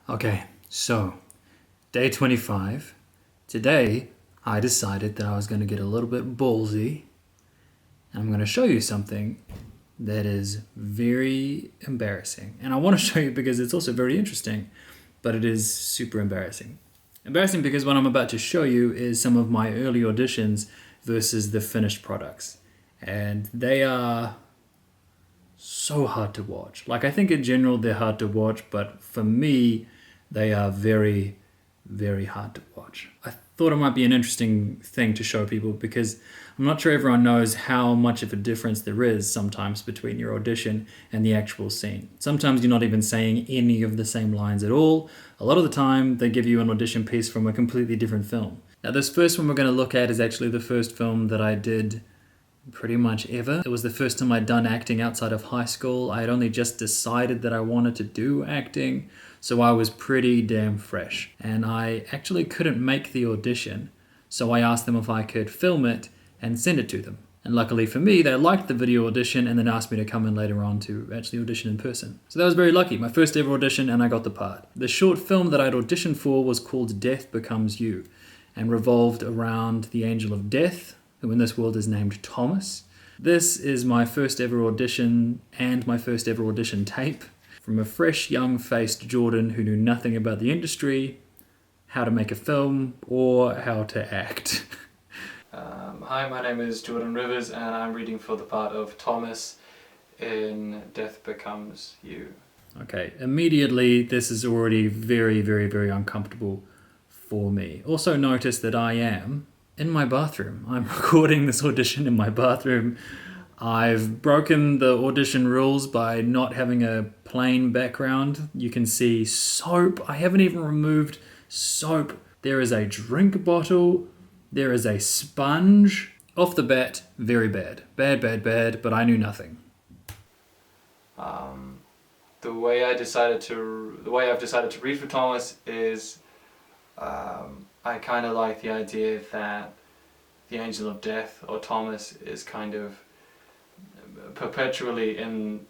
Okay, so day 25. Today, I decided that I was going to get a little bit ballsy. And I'm going to show you something that is very embarrassing. And I want to show you because it's also very interesting, but it is super embarrassing. Embarrassing because what I'm about to show you is some of my early auditions versus the finished products. And they are so hard to watch. Like, I think in general they're hard to watch, but for me, they are very, very hard to watch. I thought it might be an interesting thing to show people because I'm not sure everyone knows how much of a difference there is sometimes between your audition and the actual scene. Sometimes you're not even saying any of the same lines at all. A lot of the time, they give you an audition piece from a completely different film. Now, this first one we're going to look at is actually the first film that I did pretty much ever. It was the first time I'd done acting outside of high school. I had only just decided that I wanted to do acting, so I was pretty damn fresh. And I actually couldn't make the audition, so I asked them if I could film it and send it to them. And luckily for me, they liked the video audition and then asked me to come in later on to actually audition in person. So that was very lucky. My first ever audition, and I got the part. The short film that I'd auditioned for was called Death Becomes You and revolved around the angel of death, who in this world is named Thomas. This is my first ever audition and my first ever audition tape from a fresh, young-faced Jordan who knew nothing about the industry, how to make a film, or how to act. Hi, my name is Jordan Rivers and I'm reading for the part of Thomas in Death Becomes You. Okay, immediately this is already very, very, very uncomfortable for me. Also notice that I am in my bathroom. I'm recording this audition in my bathroom. I've broken the audition rules by not having a plain background. You can see soap. I haven't even removed soap. There is a drink bottle. There is a sponge. Off the bat, very bad. Bad, bad, bad, but I knew nothing. The way I've decided to read for Thomas is I kind of like the idea that the angel of death, or Thomas, is kind of perpetually in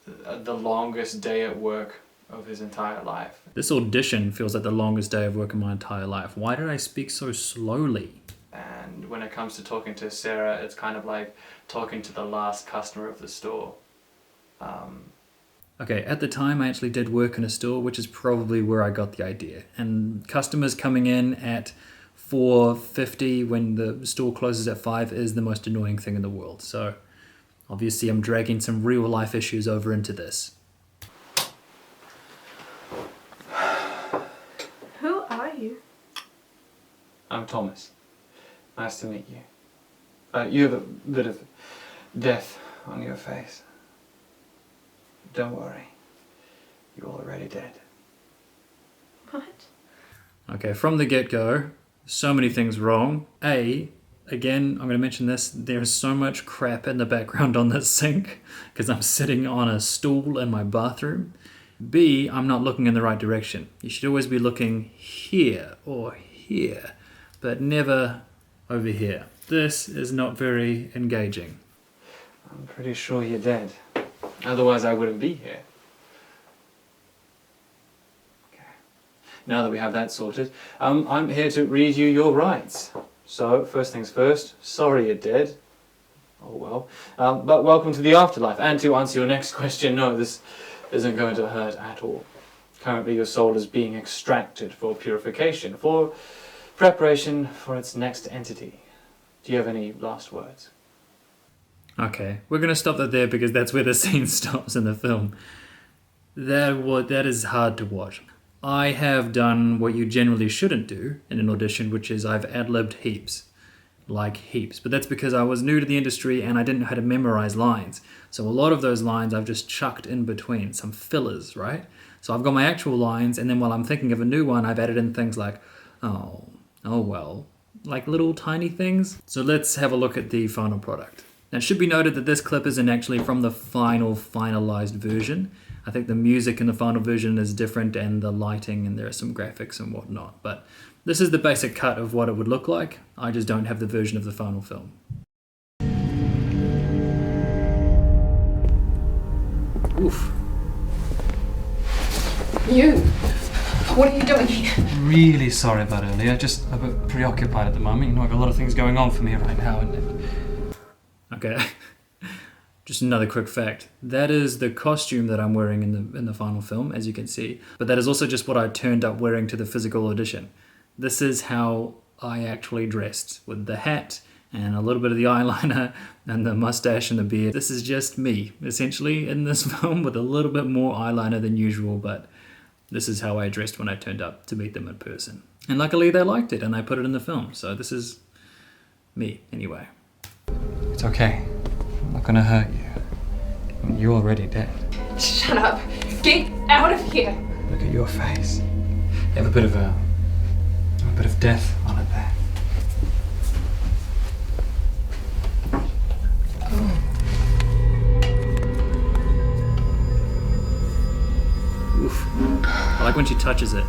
the longest day at work of his entire life. This audition feels like the longest day of work in my entire life. Why did I speak so slowly? And when it comes to talking to Sarah, it's kind of like talking to the last customer of the store. Okay, at the time I actually did work in a store, which is probably where I got the idea. And customers coming in at 4:50 when the store closes at 5 is the most annoying thing in the world. So obviously I'm dragging some real life issues over into this. Who are you? I'm Thomas. Nice to meet you. You have a bit of death on your face. Don't worry. You're already dead. What? Okay, from the get-go, so many things wrong. Again, I'm going to mention this, there's so much crap in the background on this sink because I'm sitting on a stool in my bathroom. B, I'm not looking in the right direction. You should always be looking here or here, but never over here. This is not very engaging. I'm pretty sure you're dead. Otherwise I wouldn't be here. Okay. Now that we have that sorted, I'm here to read you your rights. So, first things first, sorry you're dead. Oh well. But welcome to the afterlife. And to answer your next question, no, this isn't going to hurt at all. Currently your soul is being extracted for purification, for preparation for its next entity. Do you have any last words? Okay, we're going to stop that there because that's where the scene stops in the film. That is hard to watch. I have done what you generally shouldn't do in an audition, which is I've ad-libbed heaps. Like heaps. But that's because I was new to the industry and I didn't know how to memorize lines. So a lot of those lines I've just chucked in between, some fillers, right? So I've got my actual lines, and then while I'm thinking of a new one, I've added in things like, oh well, like little tiny things. So let's have a look at the final product. Now, it should be noted that this clip isn't actually from the finalized version. I think the music in the final version is different and the lighting, and there are some graphics and whatnot. But this is the basic cut of what it would look like. I just don't have the version of the final film. Oof. You! What are you doing here? Really sorry about earlier, just a bit preoccupied at the moment. You know, I've got a lot of things going on for me right now. Okay. Just another quick fact. That is the costume that I'm wearing in the final film, as you can see. But that is also just what I turned up wearing to the physical audition. This is how I actually dressed, with the hat and a little bit of the eyeliner and the mustache and the beard. This is just me, essentially, in this film, with a little bit more eyeliner than usual, but this is how I dressed when I turned up to meet them in person. And luckily they liked it and I put it in the film, so this is me, anyway. It's okay. I'm not gonna hurt you. You're already dead. Shut up. Get out of here. Look at your face. You have a bit of death on it there. Oof. I like when she touches it.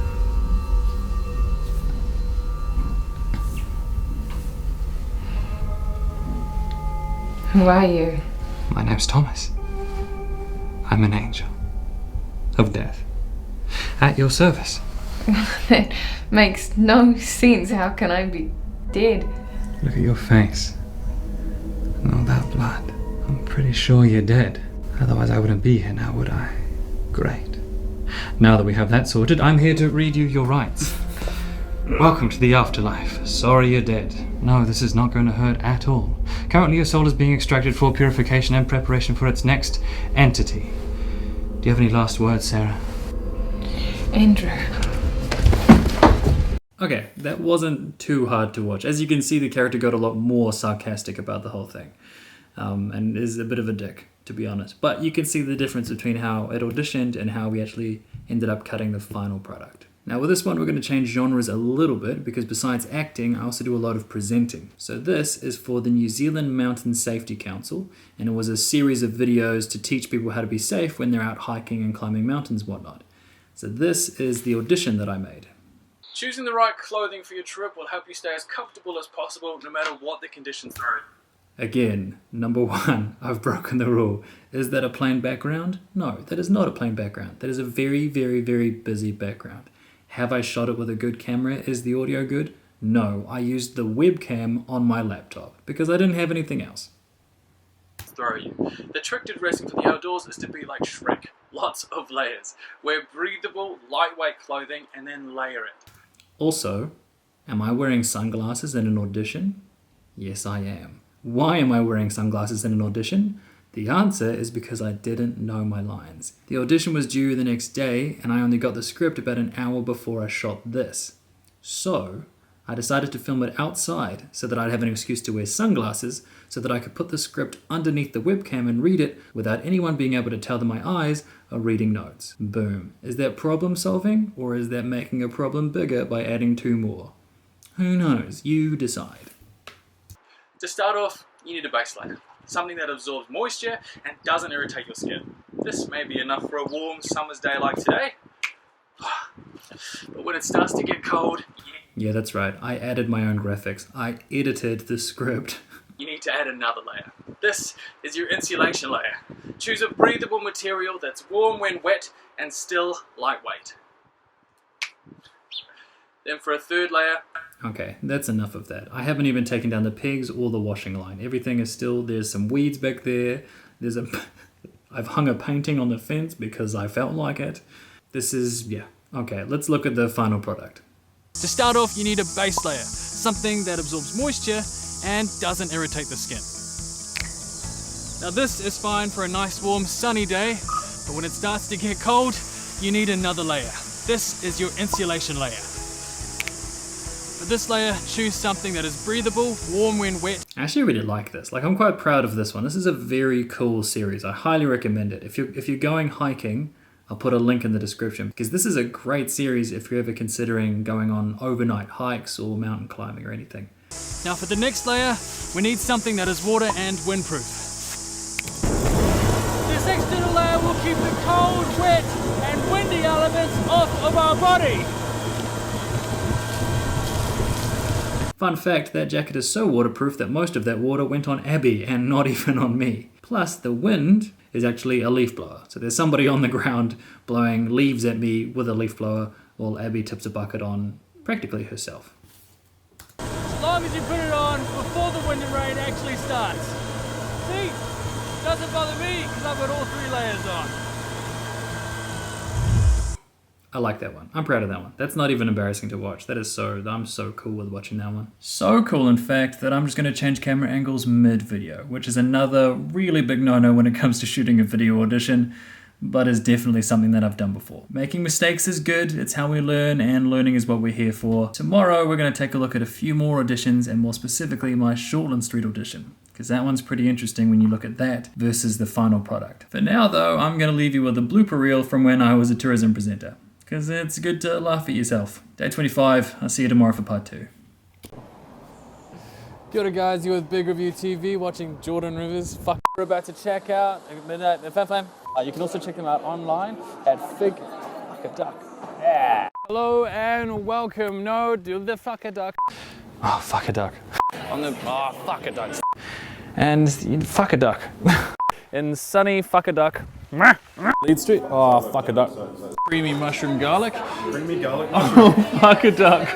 Who are you? My name's Thomas. I'm an angel of death. At your service. That makes no sense. How can I be dead? Look at your face. And all that blood. I'm pretty sure you're dead. Otherwise I wouldn't be here now, would I? Great. Now that we have that sorted, I'm here to read you your rights. Welcome to the afterlife. Sorry you're dead. No, this is not going to hurt at all. Currently your soul is being extracted for purification and preparation for its next entity. Do you have any last words, Sarah? Andrew. Okay, that wasn't too hard to watch. As you can see, the character got a lot more sarcastic about the whole thing. And is a bit of a dick, to be honest. But you can see the difference between how it auditioned and how we actually ended up cutting the final product. Now with this one, we're going to change genres a little bit because besides acting, I also do a lot of presenting. So this is for the New Zealand Mountain Safety Council, and it was a series of videos to teach people how to be safe when they're out hiking and climbing mountains and whatnot. So this is the audition that I made. Choosing the right clothing for your trip will help you stay as comfortable as possible no matter what the conditions throw. Again, number one, I've broken the rule. Is that a plain background? No, that is not a plain background. That is a very, very, very busy background. Have I shot it with a good camera? Is the audio good? No, I used the webcam on my laptop because I didn't have anything else. Throw you. The trick to dressing for the outdoors is to be like Shrek. Lots of layers. Wear breathable, lightweight clothing and then layer it. Also, am I wearing sunglasses in an audition? Yes, I am. Why am I wearing sunglasses in an audition? The answer is because I didn't know my lines. The audition was due the next day and I only got the script about an hour before I shot this. So, I decided to film it outside so that I'd have an excuse to wear sunglasses so that I could put the script underneath the webcam and read it without anyone being able to tell that my eyes are reading notes. Boom. Is that problem solving or is that making a problem bigger by adding 2 more? Who knows? You decide. To start off, you need a base layer. Something that absorbs moisture and doesn't irritate your skin. This may be enough for a warm summer's day like today. But when it starts to get cold, Yeah, that's right. I added my own graphics. I edited the script. you need to add another layer. This is your insulation layer. Choose a breathable material that's warm when wet and still lightweight. Then for a third layer, Okay, that's enough of that. I haven't even taken down the pegs or the washing line. Everything is still, there's some weeds back there. I've hung a painting on the fence because I felt like it. This is, yeah. Okay, let's look at the final product. to start off you need a base layer. Something that absorbs moisture and doesn't irritate the skin. Now this is fine for a nice warm sunny day, but when it starts to get cold, you need another layer. This is your insulation layer. For this layer, choose something that is breathable, warm when wet. I actually really like this. Like, I'm quite proud of this one. This is a very cool series. I highly recommend it. If you're going hiking, I'll put a link in the description because this is a great series if you're ever considering going on overnight hikes or mountain climbing or anything. Now for the next layer, we need something that is water and windproof. This external layer will keep the cold, wet and windy elements off of our body. Fun fact, that jacket is so waterproof that most of that water went on Abby and not even on me. Plus, the wind is actually a leaf blower. So there's somebody on the ground blowing leaves at me with a leaf blower while Abby tips a bucket on practically herself. As long as you put it on before the wind and rain actually starts. See? Doesn't bother me because I've got all 3 layers on. I like that one. I'm proud of that one. That's not even embarrassing to watch. I'm so cool with watching that one. So cool, in fact, that I'm just going to change camera angles mid-video, which is another really big no-no when it comes to shooting a video audition, but is definitely something that I've done before. Making mistakes is good. It's how we learn, and learning is what we're here for. Tomorrow, we're going to take a look at a few more auditions, and more specifically, my Shortland Street audition, because that one's pretty interesting when you look at that versus the final product. For now, though, I'm going to leave you with a blooper reel from when I was a tourism presenter, because it's good to laugh at yourself. Day 25, I'll see you tomorrow for part 2. Kia ora guys, you're with Big Review TV watching Jordan Rivers. We're about to check out Midnight at Fam. You can also check them out online at Fig Fuck a Duck. Yeah. Hello and welcome. No, do the Fuck a Duck. Oh, Fuck a Duck. On the Fuck a Duck. And Fuck a Duck. In sunny Fuck a Duck. Lead Street. Oh, Fuck a Duck. Creamy mushroom garlic. Creamy garlic. Oh, Fuck a Duck.